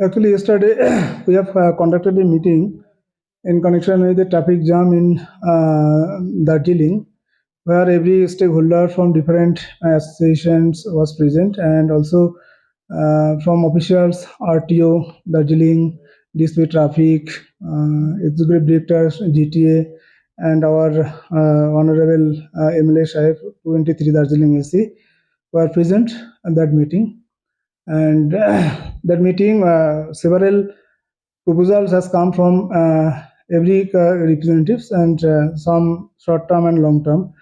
Actually, yesterday we have conducted a meeting in connection with the traffic jam in Darjeeling, where every stakeholder from different associations was present, and also from officials, RTO, Darjeeling, DSP Traffic, Executive Directors, GTA, and our Honorable MLA Sahib, 23 Darjeeling AC, were present at that meeting. And that meeting, several proposals has come from every representatives, and some short term and long term.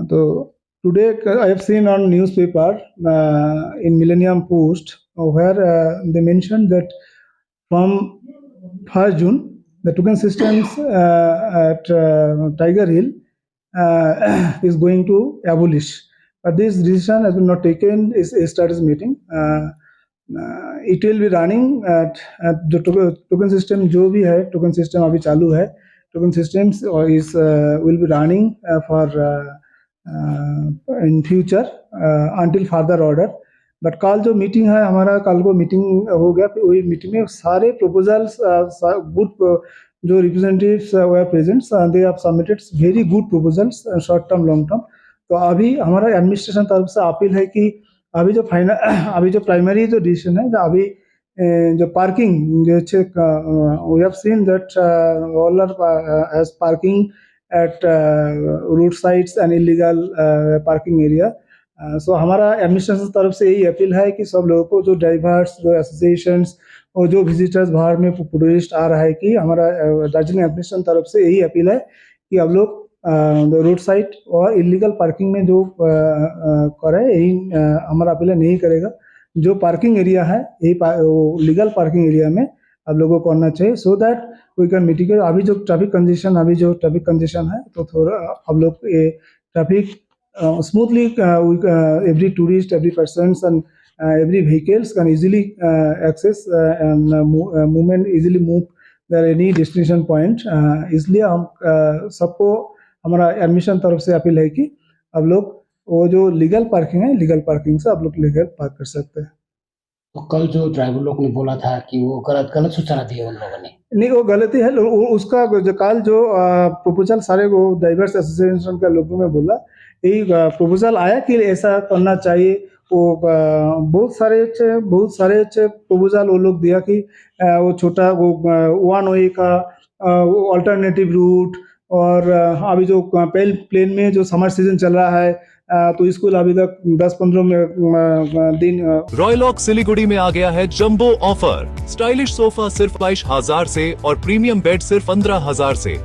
So today I have seen on newspaper in Millennium Post where they mentioned that from 1st June the token systems at Tiger Hill is going to abolish. But this decision has been not taken. Is a status meeting. It will be running at the token system जो भी है token system अभी चालू है token systems is will be running for in future until further order. But कल जो meeting है हमारा कल को मीटिंग हो गया, फिर वही मीटिंग में सारे प्रपोजल्स गुड जो representatives were present they have submitted very good proposals short term long term. तो अभी हमारा एडमिनिस्ट्रेशन तरफ से अपील है कि अभी जो फाइनल अभी जो प्राइमरी जो डिसीजन है जो अभी जो पार्किंग जो we have seen that all are as parking at road sides and illegal parking area. So हमारा एडमिनिस्ट्रेशन तरफ से यही अपील है कि सब लोगों को जो ड्राइवर्स जो एसोसिएशंस और जो विजिटर्स बाहर में टूरिस्ट आ रहा है कि हमारा दार्जिलिंग एडमिनिस्ट्रेशन तरफ से यही अपील है कि अब लोग रोड साइड और इलीगल पार्किंग में जो करे यही हमारा अपील नहीं करेगा. जो पार्किंग एरिया है यही लीगल पार्किंग एरिया में अब लोगों को करना चाहिए so that we can mitigate. अभी जो ट्रैफिक कंजेशन है तो थोड़ा अब लोग ये traffic smoothly every tourist, every persons and every vehicles can easily access and movement easily move there any destination point. इसलिए हम सबको हमारा एडमिशन तरफ से अपील है कि अब लोग वो जो लीगल पार्किंग है लीगल पार्किंग से आप लोग लीगल पार्क कर सकते हैं. तो कल जो ड्राइवर लोग ने बोला था कि वो गलत सूचना दी उन लोगों ने. नहीं वो गलती है उसका जो कल जो प्रपोजल सारे वो ड्राइवर्स एसोसिएशन के लोगों में बोला यही प्रपोजल आया कि ऐसा करना चाहिए. वो बहुत सारे अच्छे प्रपोजल वो लोग दिया कि वो छोटा वो वन वे का अल्टरनेटिव रूट और अभी जो प्लेन में जो समर सीजन चल रहा है तो स्कूल अभी तक 10-15 दिन. रॉयलॉक सिलीगुड़ी में आ गया है जंबो ऑफर. स्टाइलिश सोफा सिर्फ 22,000 से और प्रीमियम बेड सिर्फ 15,000 से.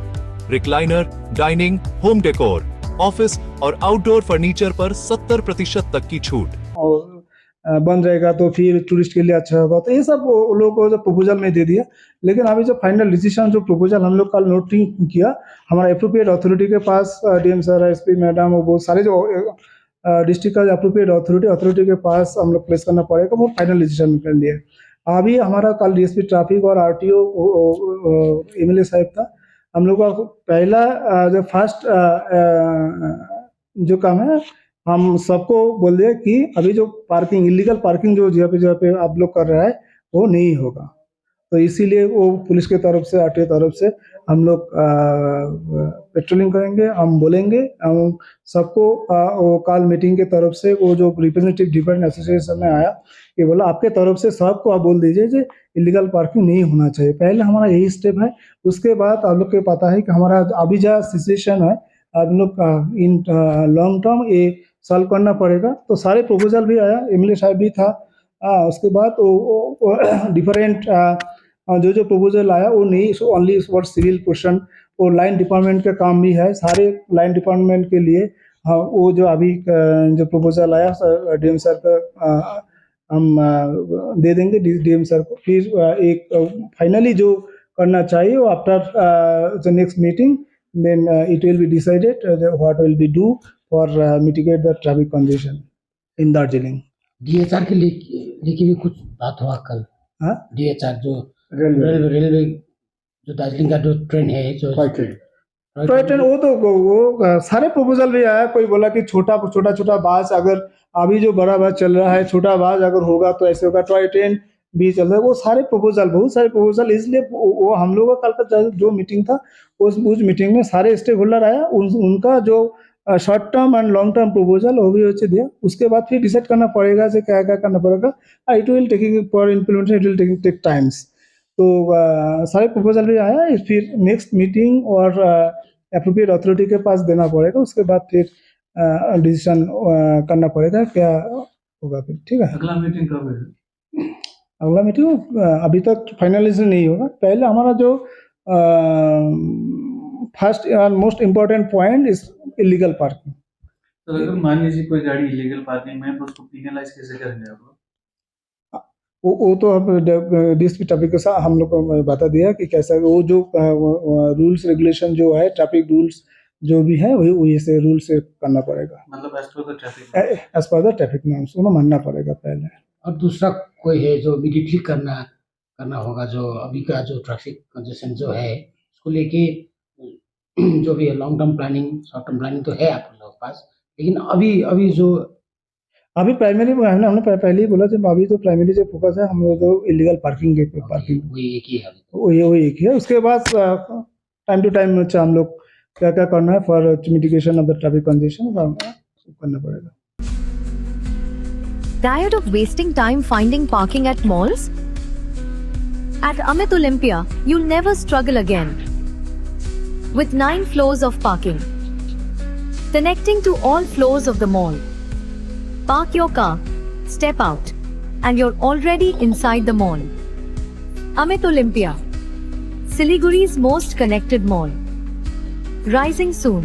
Recliner, dining, home decor, office और आउटडोर फर्नीचर पर 70% तक की छूट. और बन रहेगा तो फिर टूरिस्ट के लिए अच्छा होगा. तो ये सब लोगों को जो प्रपोजल में दे दिया. लेकिन अभी जो फाइनल डिसीजन जो प्रपोजल हम लोग कल नोटिंग किया हमारा अप्रोप्रिएट अथॉरिटी के पास डीएम सर एसपी मैडम और बहुत सारे जो डिस्ट्रिक्ट का अप्रोप्रिएट अथॉरिटी के पास हम लोग प्लेस करना पड़ेगा. वो फाइनल डिसीजन कर लिए. अभी हमारा कल डीएसपी ट्रैफिक और आरटीओ एमएलए साहब था. हम लोग का पहला जो फर्स्ट जो काम है हम सबको बोल दिया कि अभी जो पार्किंग इलीगल पार्किंग जो जगह पे आप लोग कर रहा है वो नहीं होगा. तो इसीलिए वो पुलिस के तरफ से आरटीओ तरफ से हम लोग पेट्रोलिंग करेंगे. हम बोलेंगे हम सबको वो कल मीटिंग के तरफ से वो जो रिप्रेजेंटेटिव डिफरेंट एसोसिएशन में आया ये बोला आपके तरफ से सबको आप बोल दीजिए जो इलीगल पार्किंग नहीं होना चाहिए. पहले हमारा यही स्टेप है. उसके बाद आप लोग को पता है कि हमारा अभी जो सिचुएशन है आप लोग इन लॉन्ग टर्म ये सॉल्व करना पड़ेगा. तो सारे प्रपोजल भी आया, एमएलए साहब भी था. उसके बाद वो डिफरेंट जो प्रपोजल आया वो नहीं ओनली फॉर सिविल पोर्शन वो लाइन डिपार्टमेंट का काम भी है. सारे लाइन डिपार्टमेंट के लिए वो जो अभी जो प्रपोजल आया डीएम सर का हम दे देंगे डीएम सर को. फिर एक फाइनली जो करना चाहिए वो after the next meeting then it will be decided what will be do for mitigate the traffic congestion in Darjeeling. DHR के लिए भी कुछ बात हुआ कल. डीएचआर जो रेलवे जो दार्जिलिंग का जो ट्रेन है जो टॉय ट्रेन वो तो वो सारे प्रपोजल भी आया. कोई बोला कि छोटा बस अगर अभी जो बड़ा बस चल रहा है छोटा बस अगर होगा तो ऐसे होगा. टॉय ट्रेन भी चल रहा है, वो सारे प्रपोजल, बहुत सारे प्रपोजल, इसलिए वो हम लोगों का कल का जो मीटिंग था उस मीटिंग में सारे स्टेक होल्डर आया, उनका जो short term and long term proposal वो भी अच्छे दिया। उसके बाद फिर डिसाइड करना पड़ेगा से क्या क्या करना पड़ेगा। It will taking for implementation, it will take times. तो सारे प्रपोजल भी आया, फिर नेक्स्ट मीटिंग और एप्रोप्रिएट अथॉरिटी के पास देना पड़ेगा। उसके बाद फिर डिसीजन करना पड़ेगा क्या होगा फिर। ठीक है, अगला मीटिंग कब है? अगला मीटिंग अभी तक फाइनलाइजेशन नहीं होगा। पहले हमारा जो first and most important point is illegal parking. तो अगर मान लीजिए कोई गाड़ी इलीगल पार्किंग में है तो उसको पीनलाइज कैसे करेंगे आप लोग? वो तो अब डिस्प्यूट टॉपिक के साथ हम लोग को बता दिया कि कैसा वो जो रूल्स रेगुलेशन जो है, ट्रैफिक रूल्स जो भी है वही से रूल से करना पड़ेगा, मतलब as per the traffic norms उन्हें मानना पड़ेगा पहले। और दूसरा कोई है जो इमीडिएटली करना होगा, जो अभी का जो ट्रैफिक कंजेशन जो है उसको लेके जो भी है long term planning, short term planning तो है आप लोगों के पास, लेकिन अभी जो अभी प्राइमरी हमने पहले ही बोला, जब अभी तो प्राइमरी जो फोकस है हम लोग तो इलीगल पार्किंग के पार्किंग वही एक ही है, वही एक ही है। उसके बाद टाइम टू टाइम हम लोग क्या क्या करना है for mitigation of the traffic congestion करना पड़ेगा। Tired of wasting time finding parking at malls? At Amit Olympia, you'll never struggle again. With 9 floors of parking, connecting to all floors of the mall. Park your car, step out, and you're already inside the mall. Amit Olympia, Siliguri's most connected mall. Rising soon.